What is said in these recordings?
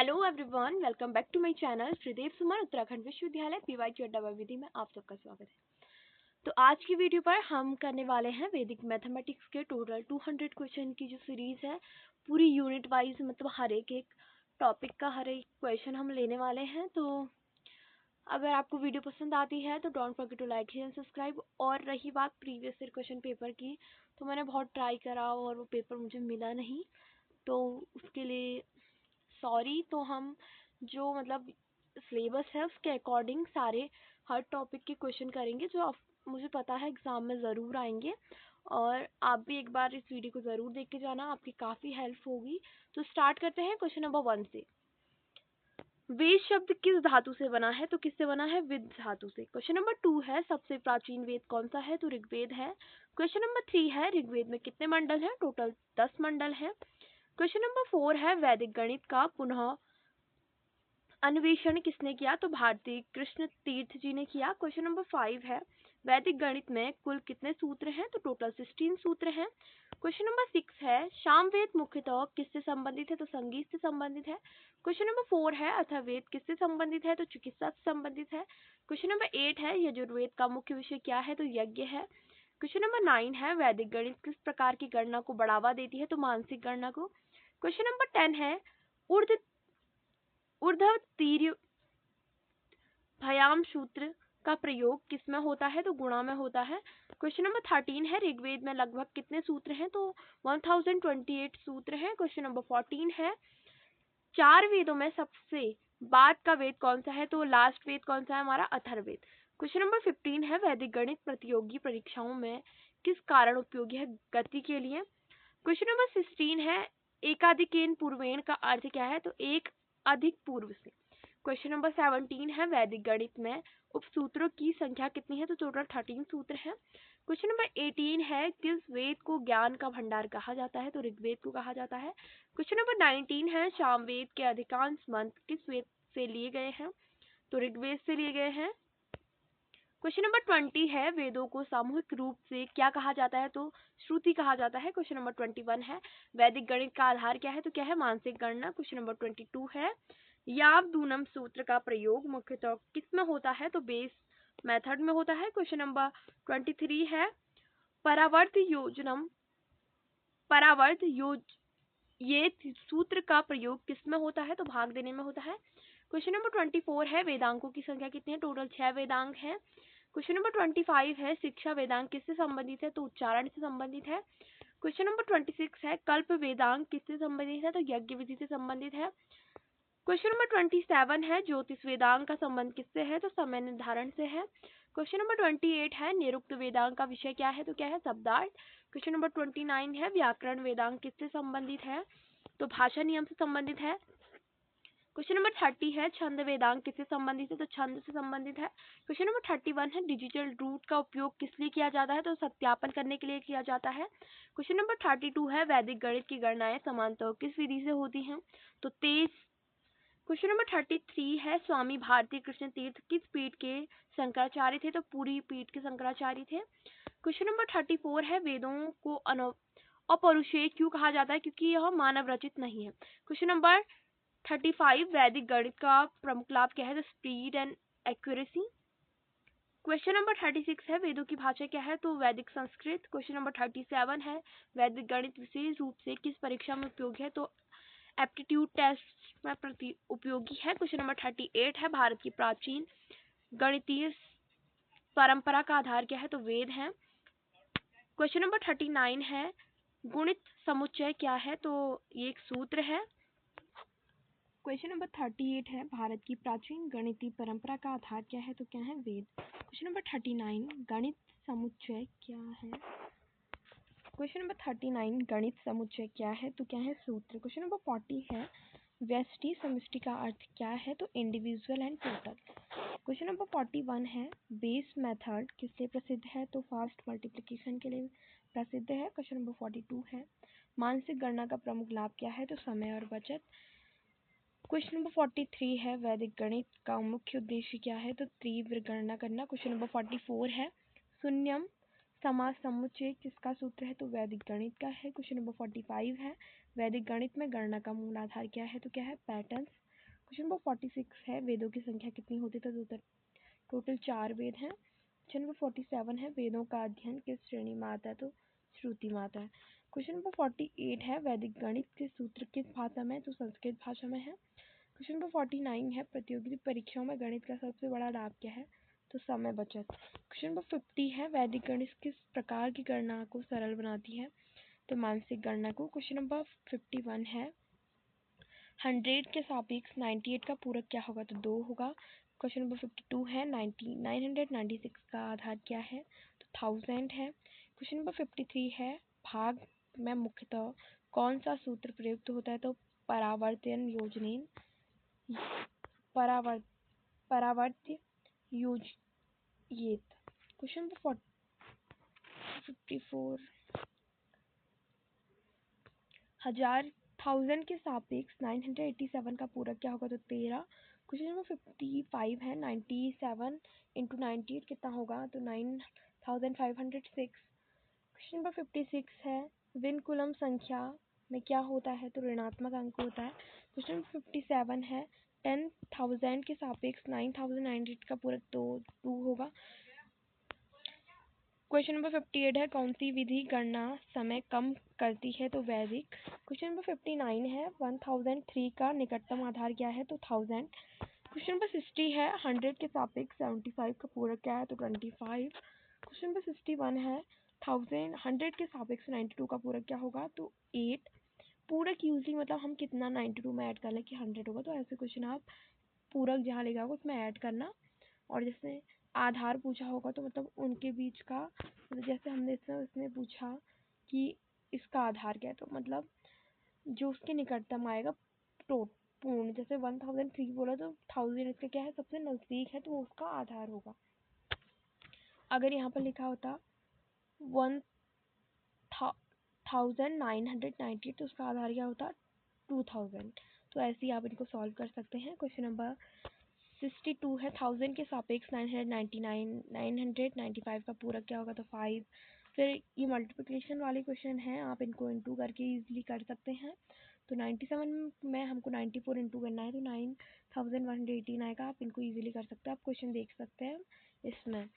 Hello everyone, welcome back to my channel Shridev Suman Uttarakhand Vishwavidyalaya PYQ अड्डा विधि में आप सबका स्वागत है। तो आज की वीडियो पर हम करने वाले हैं वैदिक मैथमेटिक्स के टोटल 200 क्वेश्चन की जो सीरीज है, पूरी यूनिट वाइज मतलब हर एक टॉपिक का हर एक क्वेश्चन हम लेने वाले हैं। तो अगर आपको वीडियो पसंद आती है तो don't forget to like and subscribe. और रही बात प्रीवियस ईयर क्वेश्चन पेपर की, तो मैंने बहुत ट्राई करा और वो पेपर मुझे मिला नहीं, तो उसके लिए सॉरी। तो हम जो मतलब सिलेबस है उसके अकॉर्डिंग सारे हर टॉपिक के क्वेश्चन करेंगे जो मुझे पता है एग्ज़ाम में ज़रूर आएंगे। और आप भी एक बार इस वीडियो को ज़रूर देख के जाना, आपकी काफ़ी हेल्प होगी। तो स्टार्ट करते हैं क्वेश्चन नंबर 1 से। वेद शब्द किस धातु से बना है? तो किससे बना है? विद धातु से। क्वेश्चन नंबर 2 है सबसे प्राचीन वेद कौन सा है? तो ऋग्वेद है। क्वेश्चन नंबर 3 है ऋग्वेद में कितने मंडल हैं? टोटल 10 मंडल हैं। क्वेश्चन नंबर 4 है वैदिक गणित का पुनः अन्वेषण किसने किया? तो भारती कृष्ण तीर्थ जी ने किया। क्वेश्चन नंबर 5 है वैदिक गणित में कुल कितने सूत्र हैं? तो टोटल 16 सूत्र हैं। क्वेश्चन नंबर 6 है सामवेद मुख्यतः किससे संबंधित है? तो संगीत से संबंधित है। क्वेश्चन नंबर 4 है अथर्ववेद किससे संबंधित है? तो चिकित्सा से संबंधित है। क्वेश्चन नंबर 8 है यजुर्वेद का मुख्य विषय क्या है? तो यज्ञ है। क्वेश्चन नंबर 9 है वैदिक गणित किस प्रकार की गणना को बढ़ावा देती है? तो मानसिक गणना को। क्वेश्चन नंबर 10 है ऊर्ध्व ऊर्ध्व तीर्य भयाम सूत्र का प्रयोग किस में होता है? तो गुणा में होता है। क्वेश्चन नंबर 13 है ऋग्वेद में लगभग कितने सूत्र हैं? तो 1028 सूत्र हैं। क्वेश्चन नंबर 14 है चार वेदों में सबसे बाद का वेद कौन सा है? तो लास्ट वेद कौन सा है हमारा? अथर्ववेद। क्वेश्चन नंबर 15 है वैदिक गणित प्रतियोगी परीक्षाओं में किस कारण उपयोगी है? गति के लिए। क्वेश्चन नंबर 16 है एकाधिकेन पूर्वेण का अर्थ क्या है? तो एक अधिक पूर्व से। क्वेश्चन नंबर 17 है वैदिक गणित में उपसूत्रों की संख्या कितनी है? तो टोटल 13 सूत्र है। क्वेश्चन नंबर 18 है किस वेद को ज्ञान का भंडार कहा जाता है? तो ऋग्वेद को कहा जाता है। क्वेश्चन नंबर 19 है सामवेद के अधिकांश मंत्र किस वेद से लिए गए हैं? तो ऋग्वेद से लिए गए हैं। क्वेश्चन नंबर 20 है वेदों को सामूहिक रूप से क्या कहा जाता है? तो श्रुति कहा जाता है। क्वेश्चन नंबर 21 है वैदिक गणित का आधार क्या है? तो क्या है? मानसिक गणना। क्वेश्चन नंबर 22 है यावदूनम सूत्र का प्रयोग मुख्यतः किस में होता है? तो बेस मेथड में होता है। क्वेश्चन नंबर 23 है परावर्त योज ये सूत्र का प्रयोग किस में होता है? तो भाग देने में होता है। क्वेश्चन नंबर 24 है वेदांगों की संख्या कितनी है? टोटल 6 वेदांग हैं। क्वेश्चन नंबर 25 है शिक्षा वेदांग किससे संबंधित है? तो उच्चारण से संबंधित है। क्वेश्चन नंबर 26 है कल्प वेदांग किससे संबंधित है? तो यज्ञ विधि से संबंधित है। क्वेश्चन नंबर 27 है ज्योतिष वेदांग का संबंध किससे है? तो समय निर्धारण से है। क्वेश्चन नंबर 28 है निरुक्त वेदांग का विषय क्या है? तो क्या है? शब्दार्थ। क्वेश्चन नंबर 29 है व्याकरण वेदांग किससे संबंधित है? तो भाषा नियम से संबंधित है। क्वेश्चन नंबर 30 है छंद वेदांग किससे संबंधित है? तो छंद से संबंधित है। क्वेश्चन नंबर 31 है डिजिटल रूट का उपयोग किस लिए किया जाता है? तो सत्यापन करने के लिए किया जाता है। क्वेश्चन नंबर 32 है वैदिक गणित की गणनाएं समानतः किस विधि से होती हैं? तो तेज। क्वेश्चन नंबर 33 है स्वामी भारती कृष्ण तीर्थ किस पीठ के शंकराचार्य थे? तो पूरी पीठ के शंकराचार्य थे। क्वेश्चन नंबर 34 है वेदों को अपौरुषेय क्यों कहा जाता है? क्योंकि यह मानव रचित नहीं है। क्वेश्चन नंबर 35 वैदिक गणित का प्रमुख लाभ क्या है? तो speed and accuracy. Question number 36 है वेदों की भाषा क्या है? तो वैदिक संस्कृत। क्वेश्चन नंबर 37 है वैदिक गणित विशेष रूप से किस परीक्षा में उपयोगी है? तो एप्टीट्यूड टेस्ट में प्रति उपयोगी है। क्वेश्चन नंबर 38 है भारत की प्राचीन गणितीय परंपरा का आधार क्या है? तो वेद है। क्वेश्चन नंबर 39 है गुणित समुच्चय क्या है? तो ये एक सूत्र है। क्वेश्चन नंबर 38 है भारत की प्राचीन गणितीय परंपरा का आधार क्या है? तो क्या है? वेद। क्वेश्चन नंबर 39 गणित समुच्चय क्या है? क्वेश्चन नंबर 39 गणित समुच्चय क्या है? तो क्या है? सूत्र। क्वेश्चन नंबर 40 है व्यष्टि समष्टि का अर्थ क्या है? तो individual and total. Question number 41 है बेस मेथड किसलिए प्रसिद्ध है? तो फास्ट मल्टीप्लिकेशन के लिए प्रसिद्ध है। क्वेश्चन नंबर 42 है मानसिक गणना का प्रमुख लाभ क्या है? तो समय और बचत। क्वेश्चन नंबर 43 है वैदिक गणित का मुख्य उद्देश्य क्या है? तो तीव्र गणना करना। क्वेश्चन नंबर 44 है शून्यम समास समुच्चय किसका सूत्र है? तो वैदिक गणित का है। क्वेश्चन नंबर 45 है वैदिक गणित में गणना का मूल आधार क्या है? तो क्या है? पैटर्न्स। क्वेश्चन नंबर 46 है वेदों की संख्या कितनी होती है? तो टोटल 4 वेद हैं। क्वेश्चन नंबर 47 है वेदों का अध्ययन किस श्रेणी में आता है? तो श्रुति में आता है। क्वेश्चन नंबर 48 है वैदिक गणित के सूत्र किस भाषा में? तो संस्कृत भाषा में है। क्वेश्चन नंबर 49 है प्रतियोगिता परीक्षाओं में गणित का सबसे बड़ा लाभ क्या है? तो समय बचत। क्वेश्चन नंबर 50 है वैदिक गणित किस प्रकार की गणना को सरल बनाती है? तो मानसिक गणना को। क्वेश्चन नंबर 51 है 100 के सापेक्ष 98 का पूरक क्या होगा? तो 2 होगा। क्वेश्चन नंबर 52 है 996 का आधार क्या है? तो 1000 है। क्वेश्चन नंबर 53 है भाग में मुख्यतः कौन सा सूत्र प्रयुक्त होता है? तो परावर्तन योजनेन परावर्त्य योजयेत। क्वेश्चन नंबर 54 1000 के सापेक्ष 987 का पूरक क्या होगा? तो 13। क्वेश्चन नंबर 55 है 97 इंटू 98 कितना होगा? तो 9506। क्वेश्चन नंबर 56 है विनकुलम संख्या में क्या होता है? तो ऋणात्मक अंक होता है। क्वेश्चन नंबर 57 है 10,000 के सापेक्ष 9,900 का पूरक 2 होगा। क्वेश्चन नंबर 58 है कौन सी विधि गणना समय कम करती है? तो वैदिक। क्वेश्चन नंबर 59 है 1003 का निकटतम आधार क्या है? तो 1000। क्वेश्चन नंबर 60 है 100 के सापेक्ष 75 का पूरक क्या है? तो 25। क्वेश्चन नंबर 61 है 100 के सापेक्ष 92 का पूरक क्या होगा? तो 8। पूरक यूजली मतलब हम कितना 92 में ऐड कर लें कि 100 होगा, तो ऐसे क्वेश्चन आप पूरक जहाँ लिखा होगा उसमें ऐड करना। और जैसे आधार पूछा होगा तो मतलब उनके बीच का, जैसे हमने इसमें पूछा कि इसका आधार क्या है, तो मतलब जो उसके निकटतम आएगा पूर्ण, जैसे 1003 बोला तो 1000 इसका क्या है? सबसे नजदीक है, तो वो उसका आधार होगा। अगर यहाँ पर लिखा होता 1998 तो उसका आधार क्या होता? 2000। तो ऐसे ही आप इनको सॉल्व कर सकते हैं। क्वेश्चन नंबर 62 है 1000 के सापेक्ष 995 का पूरक क्या होगा? तो 5। फिर ये मल्टीप्लिकेशन वाले क्वेश्चन हैं, आप इनको इंटू करके इजीली कर सकते हैं। तो 97 में हमको 94 इंटू करना है तो 9118 आएगा। आप इनको इजीली कर सकते हैं, आप क्वेश्चन देख सकते हैं इसमें।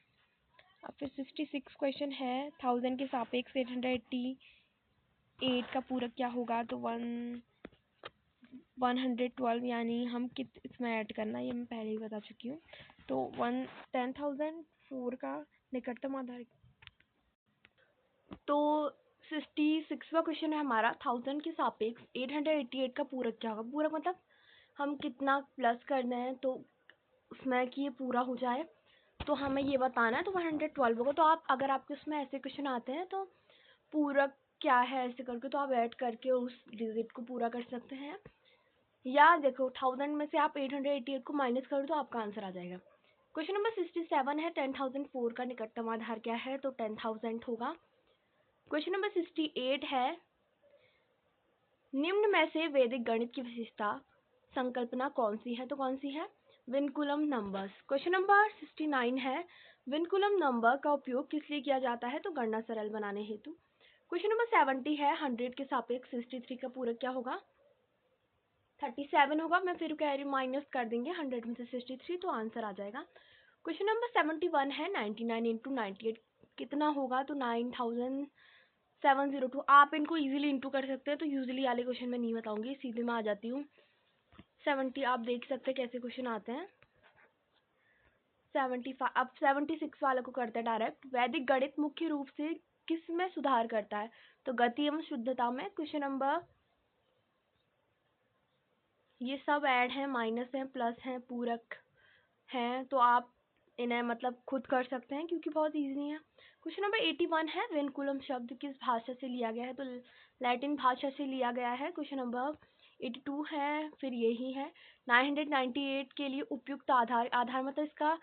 अब फिर 66 क्वेश्चन है 1000 के सापेक्ष 888 का पूरक क्या होगा? तो 112, यानी हम इसमें ऐड करना, ये मैं पहले ही बता चुकी हूँ। तो 10,004 का निकटतम आधार। तो 66वां क्वेश्चन है हमारा 1000 के सापेक्ष 888 का पूरक क्या होगा? पूरक मतलब हम कितना प्लस करना है तो उसमें कि ये पूरा हो जाए, तो हमें ये बताना है। तो 112 होगा। तो आप अगर आपके उसमें ऐसे क्वेश्चन आते हैं तो पूरक क्या है ऐसे करके, तो आप ऐड करके उस डिजिट को पूरा कर सकते हैं। या देखो 1000 में से आप 888 को माइनस करो तो आपका आंसर आ जाएगा। क्वेश्चन नंबर 67 है 10,004 का निकटतम आधार क्या है? तो 10,000 होगा। क्वेश्चन नंबर 68 है निम्न में से वैदिक गणित की विशेषता संकल्पना कौन सी है? तो कौन सी है? Vinculum numbers. क्वेश्चन नंबर 69 है विनकुलम नंबर का उपयोग किस लिए किया जाता है? तो गणना सरल बनाने हेतु। क्वेश्चन नंबर 70 है 100 के सापेक्ष 63 का पूरक क्या होगा? 37 होगा। मैं फिर कह रही हूँ माइनस कर देंगे 100 में से 63 तो आंसर आ जाएगा। क्वेश्चन नंबर 71 है 99 इंटू 98 कितना होगा? तो 9702। आप इनको इजीली इंटू कर सकते हैं, तो यूजली वाले क्वेश्चन में नहीं बताऊंगी, सीधे में आ जाती हूँ। 70 आप देख सकते हैं कैसे क्वेश्चन आते हैं। 75 अब 76 वाले को करते हैं डायरेक्ट। वैदिक गणित मुख्य रूप से किस में सुधार करता है? तो गति एवं शुद्धता में। क्वेश्चन नंबर, ये सब ऐड है, माइनस है, प्लस है, पूरक हैं, तो आप इन्हें मतलब खुद कर सकते हैं क्योंकि बहुत इजी है। क्वेश्चन नंबर 81 है विनकुलम शब्द किस भाषा से लिया गया है? तो लैटिन भाषा से लिया गया है। क्वेश्चन नंबर 82 है फिर यही है 998 के लिए उपयुक्त आधार। आधार मतलब इसका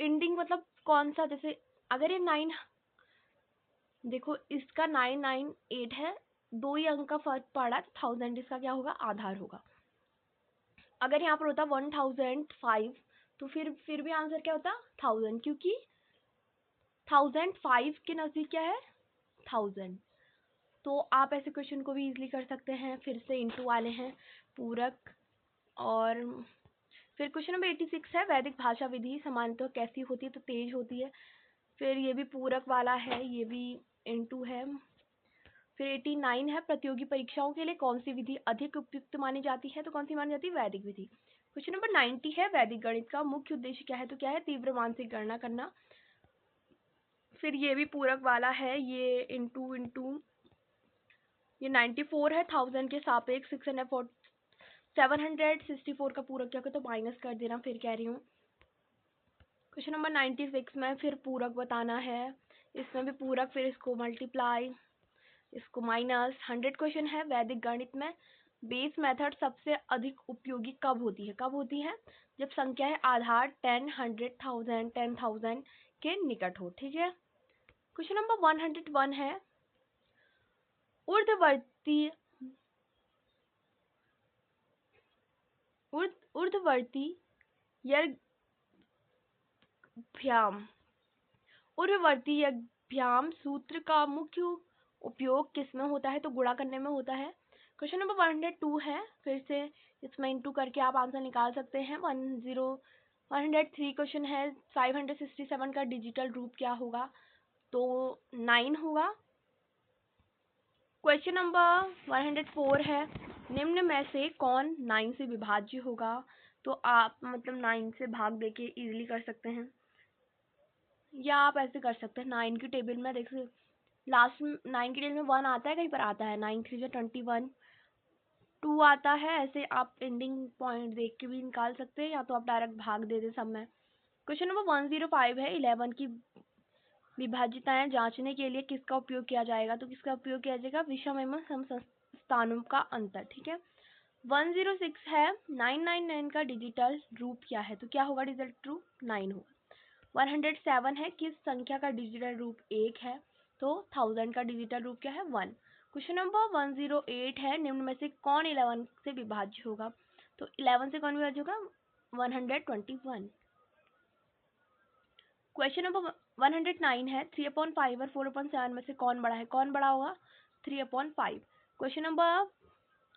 एंडिंग मतलब कौन सा, जैसे अगर ये 9, देखो इसका 998 है, 2 ही अंक का फर्क पड़ा तो 1000 इसका क्या होगा? आधार होगा। अगर यहाँ पर होता 1005 तो फिर भी आंसर क्या होता? 1000, क्योंकि 1005 के नजदीक क्या है? 1000। तो आप ऐसे क्वेश्चन को भी इजीली कर सकते हैं। फिर से इंटू वाले हैं, पूरक और फिर क्वेश्चन नंबर 86 है वैदिक भाषा विधि सामान्यतः कैसी होती है, तो तेज होती है। फिर ये भी पूरक वाला है, ये भी इनटू है। फिर 89 है प्रतियोगी परीक्षाओं के लिए कौन सी विधि अधिक उपयुक्त मानी जाती है, तो कौन सी मानी जाती है, वैदिक विधि। क्वेश्चन नंबर 90 है वैदिक गणित का मुख्य उद्देश्य क्या है, तो क्या है, तीव्र मानसिक गणना करना। फिर ये भी पूरक वाला है, ये इनटू इनटू ये 94 है 1000 के सापेक्ष 764 का पूरक क्या होगा, तो माइनस कर देना, फिर कह रही हूँ। क्वेश्चन नंबर 96 में फिर पूरक बताना है, इसमें भी पूरक, फिर इसको मल्टीप्लाई, इसको माइनस। 100 क्वेश्चन है वैदिक गणित में बेस मेथड सबसे अधिक उपयोगी कब होती है, कब होती है, जब संख्या है आधार 10, 100, 1000, 10,000 के निकट हो, ठीक है। क्वेश्चन नंबर 101 है ऊर्ध्ववर्ती ऊर्ध्ववर्ती यज्ञभ्याम ऊर्ध्ववर्ती यज्ञभ्याम सूत्र का मुख्य उपयोग किस में होता है, तो गुणा करने में होता है। क्वेश्चन नंबर 102 है, फिर से इसमें इंटू करके आप आंसर निकाल सकते हैं। 103 क्वेश्चन है 567 का डिजिटल रूप क्या होगा, तो 9 होगा। क्वेश्चन नंबर 104 है निम्न में से कौन 9 से विभाज्य होगा, तो आप मतलब 9 से भाग देके इजीली कर सकते हैं, या आप ऐसे कर सकते हैं 9 की टेबल में देख लास्ट में 9 की टेबल में 1 आता है, कहीं पर आता है 9 3 21, 2 आता है, ऐसे आप एंडिंग पॉइंट देख के भी निकाल सकते हैं, या तो आप डायरेक्ट भाग दे दे सब में। क्वेश्चन नंबर 105 है 11 की विभाज्यताएं जांचने के लिए किसका उपयोग किया जाएगा, तो किसका उपयोग किया जाएगा, विषम एवं समस्थानों का अंतर, ठीक है। 106 है 999 का डिजिटल रूप क्या है, तो क्या होगा डिजिटल रूप, 9 होगा। 107 है किस संख्या का डिजिटल रूप 1 है, तो 1000 का डिजिटल रूप क्या है, 1। क्वेश्चन नंबर 108 है निम्न में से कौन 11 से विभाज्य होगा, तो 11 से कौन विभाज्य होगा, 121। क्वेश्चन नंबर 109 है 3/5 और 4/7 में से कौन बड़ा है, कौन बड़ा होगा, 3/5। क्वेश्चन नंबर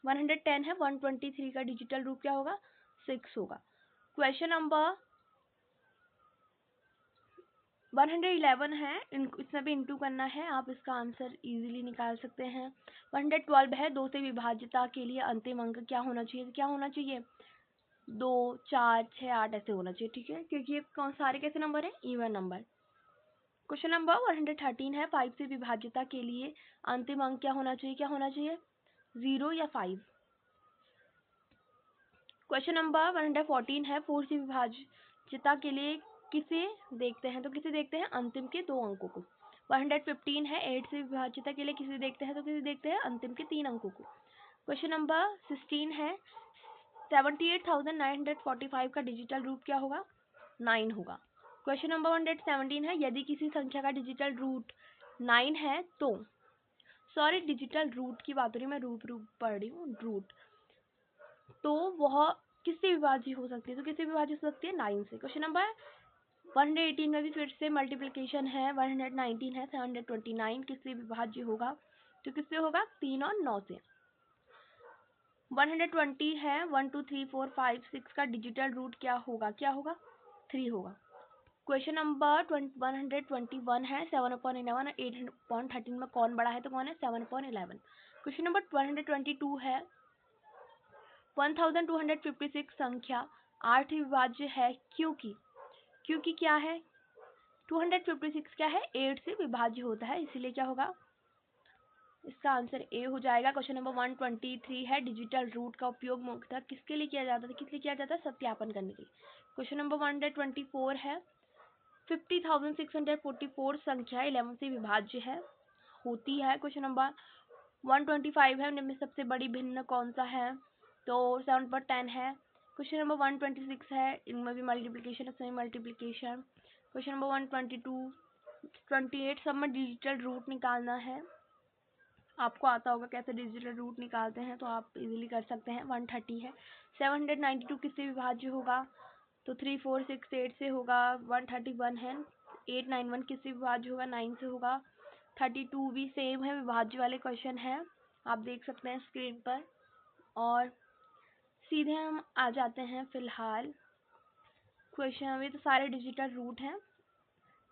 110 है 123 का डिजिटल रूप क्या होगा, 6 होगा। क्वेश्चन नंबर 111 है, इसमें भी इंटू करना है, आप इसका आंसर इजीली निकाल सकते हैं। 112 है 2 से विभाज्यता के लिए अंतिम अंक क्या होना चाहिए, क्या होना चाहिए, 2, 4, 6, 8 ऐसे होना चाहिए, ठीक है, क्योंकि ये कौन सारे कैसे नंबर है, इवन नंबर। क्वेश्चन नंबर 113 है 5 से विभाज्यता के लिए अंतिम अंक क्या होना चाहिए, क्या होना चाहिए, 0 या 5। क्वेश्चन नंबर 114 है 4 से विभाज्यता के लिए किसे देखते हैं, तो किसे देखते हैं, अंतिम के 2 अंकों को। 115 है 8 से विभाज्यता के लिए किसे देखते हैं, तो किसे देखते हैं, अंतिम के 3 अंकों को। क्वेश्चन नंबर 16 है 78,945 का डिजिटल रूप क्या होगा, 9 होगा। क्वेश्चन नंबर 117 है यदि किसी संख्या का डिजिटल रूट 9 है तो, सॉरी डिजिटल रूट की बात हो रही है, मैं रूप पढ़ रही हूँ, रूट, तो वह किससे विभाज्य हो सकती है, तो किससे विभाज्य हो सकती है, 9 से। क्वेश्चन नंबर 118 में भी फिर से मल्टीप्लिकेशन है, 119 है 729 किससे विभाज्य होगा, तो किससे होगा, 3 और 9 से। 120 है 1 2 3 4 5 6 का डिजिटल रूट क्या होगा, क्या होगा, 3 होगा। क्वेश्चन नंबर 121 है 7/11 और 8/13 में कौन बड़ा है, तो कौन है, 7/11। क्वेश्चन नंबर 122 है 1256 संख्या 8 विभाज्य है क्योंकि क्या है, 256 क्या है, 8 से विभाज्य होता है, इसीलिए क्या होगा, इसका आंसर ए हो जाएगा। क्वेश्चन नंबर 123 है डिजिटल रूट का उपयोग मुख्यतः किसके लिए किया जाता है, किस लिए किया जाता है, सत्यापन करने के लिए। क्वेश्चन नंबर 124 है 50,644 संख्या 11 से विभाज्य है, होती है। क्वेश्चन नंबर 125 है उनमें सबसे बड़ी भिन्न कौन सा है, तो 7/10 है। क्वेश्चन नंबर 126 है इनमें भी मल्टीप्लिकेशन, इसमें मल्टीप्लिकेशन। क्वेश्चन नंबर 122 28 सब में डिजिटल रूट निकालना है, आपको आता होगा कैसे डिजिटल रूट निकालते हैं, तो आप इजीली कर सकते हैं। 130 है 792 किससे विभाज्य होगा, तो 3 4 6 8 से होगा। 131 है 891 किससे विभाज्य होगा, 9 से होगा। 32 भी सेम है, विभाज्य वाले क्वेश्चन है, आप देख सकते हैं स्क्रीन पर। और सीधे हम आ जाते हैं फिलहाल क्वेश्चन। अभी तो सारे डिजिटल रूट हैं,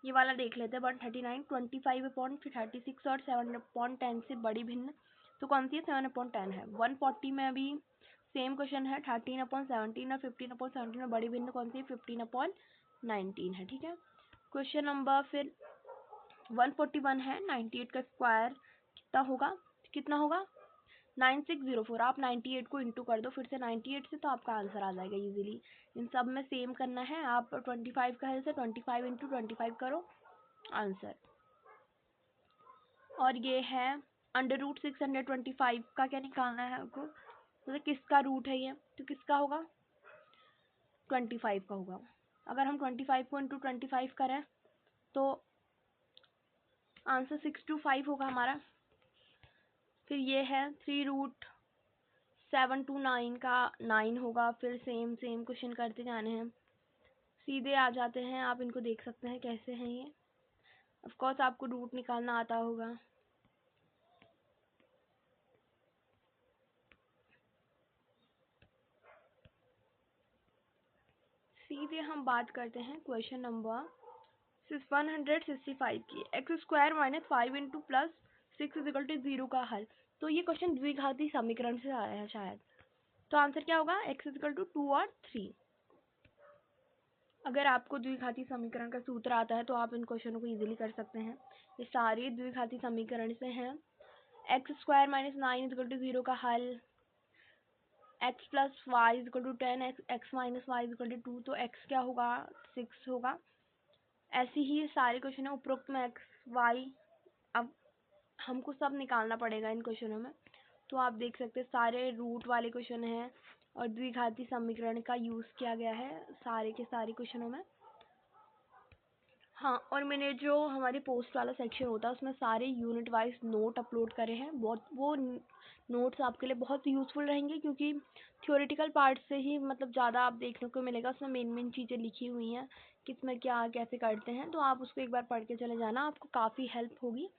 ये वाला देख लेते हैं। 139, 25/36 और 7/10 से बड़ी भिन्न तो कौन सी है? 7/10 है। 140 में अभी सेम क्वेश्चन है। 13/17 और 15/17 में बड़ी भिन्न कौन सी है? 15/19 है। ठीक है, क्वेश्चन नंबर फिर 141 है। 98 का स्क्वायर कितना होगा? 9604। आप 98 को इंटू कर दो फिर से 98 से, तो आपका आंसर आ जाएगा इजीली। इन सब में सेम करना है। आप 25 का है से 25 इंटू 25 करो, आंसर। और ये है √625 का क्या निकालना है आपको? मतलब किसका रूट है ये? तो किसका होगा? 25 का होगा। अगर हम 25 को इंटू 25 करें तो आंसर 625 होगा हमारा। फिर ये है 3√729 का 9 होगा। फिर सेम क्वेश्चन करते जाने हैं। सीधे आ जाते हैं, आप इनको देख सकते हैं कैसे हैं ये। ऑफ कोर्स आपको रूट निकालना आता होगा। सीधे हम बात करते हैं क्वेश्चन नंबर 165 की। x² - 5 इंटू प्लस 6 = 0 का हल। तो ये क्वेश्चन द्विघाती समीकरण से आया है शायद। तो आंसर क्या होगा? x = 2 और 3। अगर आपको द्विघाती समीकरण का सूत्र आता है तो आप इन क्वेश्चनों को इजीली कर सकते हैं। ये सारे द्विघाती समीकरण से हैं। x² - 9 = 0 का हल, x + y = 10, x - y = 2, तो x क्या होगा? 6 होगा। ऐसे ही सारे क्वेश्चन है उपरोक्त में x y। अब हमको सब निकालना पड़ेगा इन क्वेश्चनों में। तो आप देख सकते हैं सारे रूट वाले क्वेश्चन हैं और द्विघाती समीकरण का यूज़ किया गया है सारे के सारे क्वेश्चनों में। हाँ, और मैंने जो हमारी पोस्ट वाला सेक्शन होता है उसमें सारे यूनिट वाइज नोट अपलोड करे हैं। वो नोट्स आपके लिए बहुत यूज़फुल रहेंगे, क्योंकि थ्योरेटिकल पार्ट से ही मतलब ज़्यादा आप देखने को मिलेगा। उसमें मेन चीज़ें लिखी हुई हैं कि इसमें क्या कैसे करते हैं। तो आप उसको एक बार पढ़ के चले जाना, आपको काफ़ी हेल्प होगी।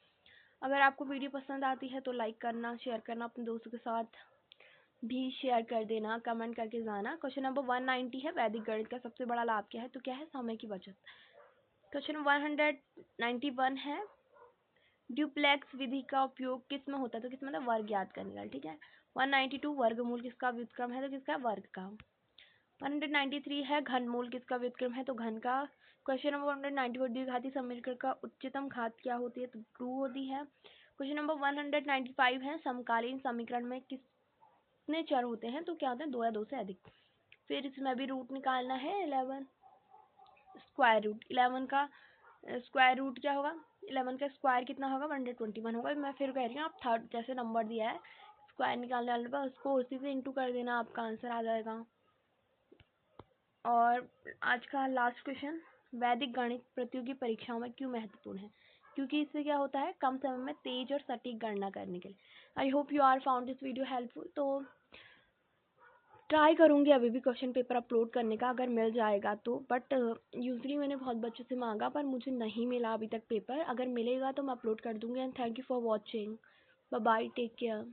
अगर आपको वीडियो पसंद आती है तो लाइक करना, शेयर करना, अपने दोस्तों के साथ भी शेयर कर देना, कमेंट करके जाना। क्वेश्चन नंबर 190 है। वैदिक गणित का सबसे बड़ा लाभ क्या है? तो क्या है? समय की बचत। क्वेश्चन 191 है। ड्यूप्लेक्स विधि का उपयोग किस में होता है? तो किस मतलब वर्ग ज्ञात करने का। ठीक है। 192 वर्गमूल किसका व्युत्क्रम है? तो किसका? वर्ग का। 193 है घनमूल किसका व्युत्क्रम है? तो घन का। क्वेश्चन नंबर 194 द्विघाती समीकरण का उच्चतम घात क्या होती है? तो 2 होती है। क्वेश्चन नंबर 195 है समकालीन समीकरण में कितने चर होते हैं? तो क्या होते हैं? 2 या 2 से अधिक। फिर इसमें भी रूट निकालना है। 11 स्क्वायर रूट 11 का स्क्वायर रूट क्या होगा? 11 का स्क्वायर कितना होगा? 121 होगा। मैं फिर कह रही हूँ, आप थर्ड जैसे नंबर दिया है स्क्वायर निकालने वाले पर उसको उसी से इंटू कर देना, आपका आंसर आ जाएगा। और आज का लास्ट क्वेश्चन, वैदिक गणित प्रतियोगी परीक्षाओं में क्यों महत्वपूर्ण है? क्योंकि इससे क्या होता है? कम समय में तेज और सटीक गणना करने के लिए। I hope you are found this video helpful. तो ट्राई करूँगी अभी भी क्वेश्चन पेपर अपलोड करने का, अगर मिल जाएगा तो। बट यूजली मैंने बहुत बच्चों से मांगा पर मुझे नहीं मिला अभी तक पेपर। अगर मिलेगा तो मैं अपलोड कर दूँगी। And thank you for watching. Bye bye, take care.